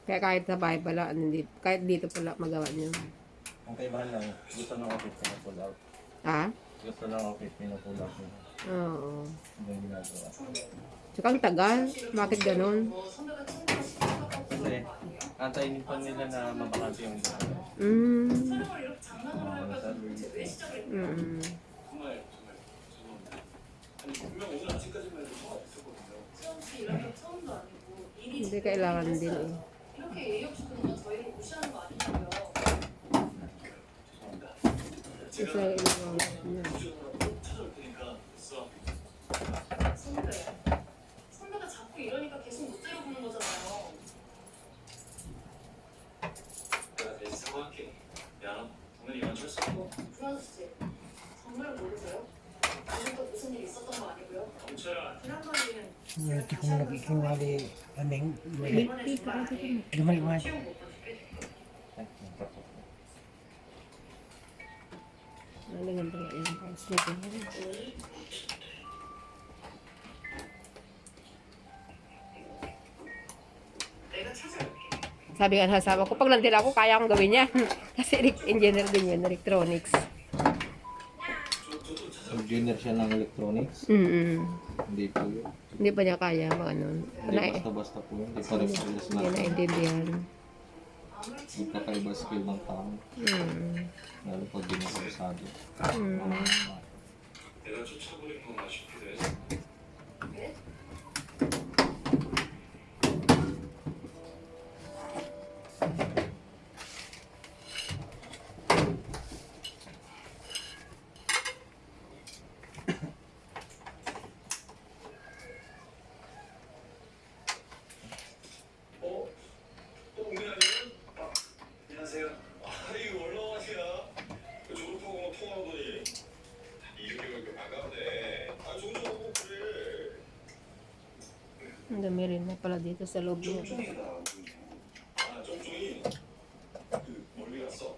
Kaya kahit sa bahay pala, hindi, kahit dito pala magawa niyo. Ang kaibahan lang, gusto ng office pinapull out. Ha? Gusto ng office pinapull out nila. Oo. Hindi yung ginagawa. Tsaka ang tagal. Bakit ganun? Kasi, antayin pa nila na mabakante yung ginagawa. Hindi kailangan din eh. Kasi ilang niya. 선배가 자꾸 이러니까 계속 못 때려보는 거잖아요. 내가 대신 사과할게. 야, 오늘 이만 철수. 불안하시지? 정말 모르세요? 오늘 또 무슨 일 있었던 거 아니고요? 경찰. 지난번에는 Hindi ko nakikingali aneng 이번에 정말 아예 lumalwan. 수용 못 받을게. Nalingan pala yung house nito. 내가 찾아올게. Sabi nga ng asawa ko, pag nandila ako, kaya akong gawin yan. Kasi engineer din yun, electronics. Engineer siya ng electronics. Hindi po yun. Hindi pa niya kaya, mga ano. Hindi basta-basta po yun. Hindi pa rin sila Hindi na naintindihan. magkakaiba skill ng tao. Lalo pag di mo kabisado. 내가 쫓아버린 건 아쉽기도 해. 또 우리 아니에요? 안녕하세요. 이거 올라가세요. 졸업하고 통화하더니 이렇게 그렇게 반갑네. 종종하고 그래. Ang dami rin na pala dito sa loob niya. 쫑쫑이다. 쫑쫑이 멀리 갔어.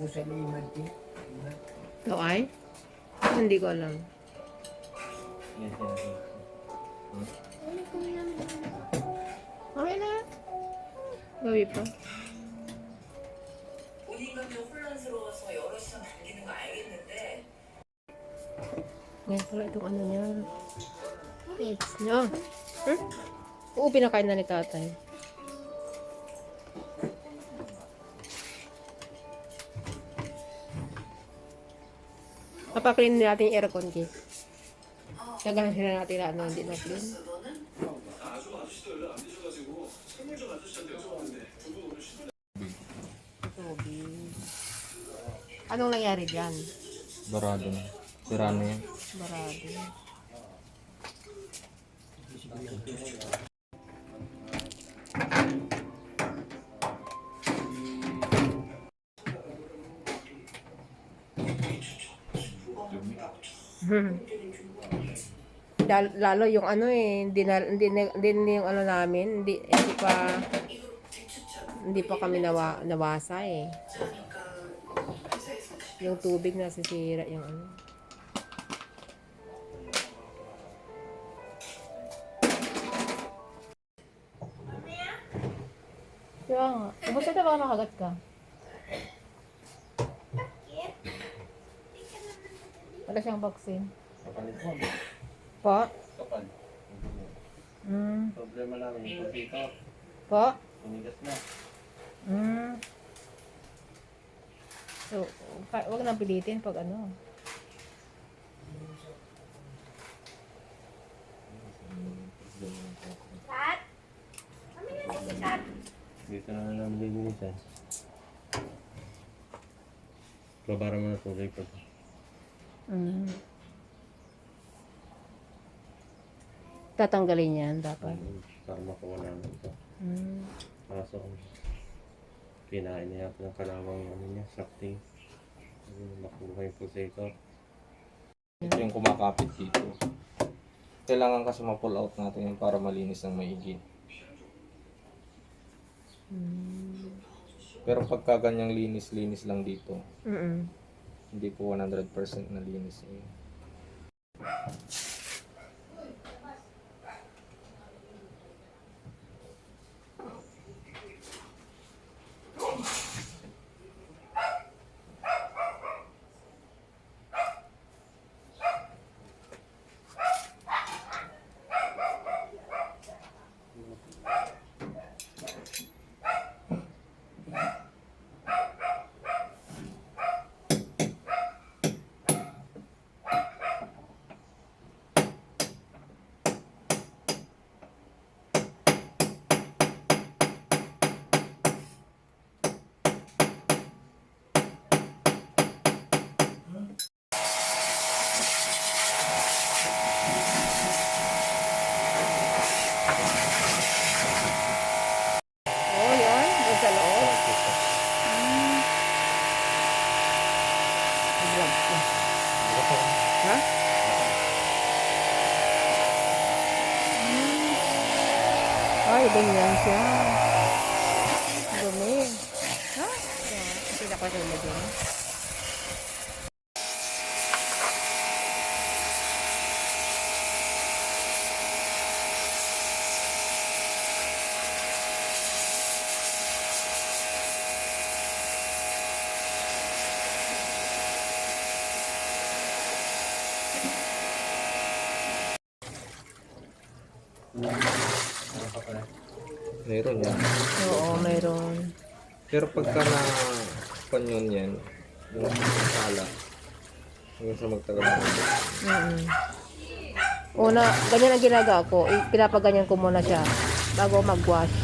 Usa ni Manti. Ito ay? Hindi ko alam. Yes, yes, yes. Okay na. Gawi pa. 본인 감정 혼란스러워서 여러 시간 당기는 거 알겠는데 Ngayon pala itong ano niya. Eggs niya. Oo, pinakain na ni tatay. Papaklin natin yung aircon kit. Tagal sila natin na ano, hindi na clean. 아주 아저씨도 연락 안 되셔가지고 선물 좀 아저씨한테 여쭤봤는데 두분 오늘 신발 Tubig. Anong nangyari dyan? Barado na. Sira na yan. Barado. Lalo yung ano eh, hindi yung ano namin, hindi pa kami nawasa eh. Yung tubig nasisira yung ano. Kaya nga, kumusta na ba nakagat ka? Wala siyang vaccine. Kapalit mo. Po? Kapal. Problema namin yung pagkito. Po? Tumigas na. So, wag nang pilitin pag ano. Dito na namin lilinisan. Babaran mo na tuloy pag. Tatanggalin yan dapat. Para makuha namin ito. Kaso, kinain niya ng kalawang ano niya, sakting. Makuha yung pulsator. Ito yung kumakapit dito. Kailangan kasi ma-pull out natin yan para malinis ng maigi. Pero pagka ganyang linis lang dito, Mm. hindi po 100% na linis eh. Oh, yan. Doon sa loob. Vlog ko. Ha? Ay, ganyan siya. Dumi. Ha? Kasi nakasal mo dyan. Meron yan. Oo, mayroon. Pero pagka na panyon yan, yung sala, hanggang sa magtagal na rin. Mm. Una, ganyan ang ginagawa ko. Pinapaganyan ko muna siya bago mag-wash.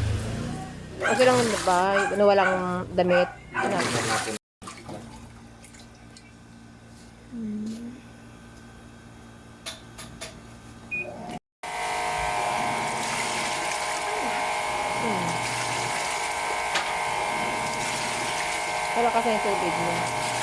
Okay lang ba? Walang damit. Tingnan natin. Wala kasi yung tubig niya.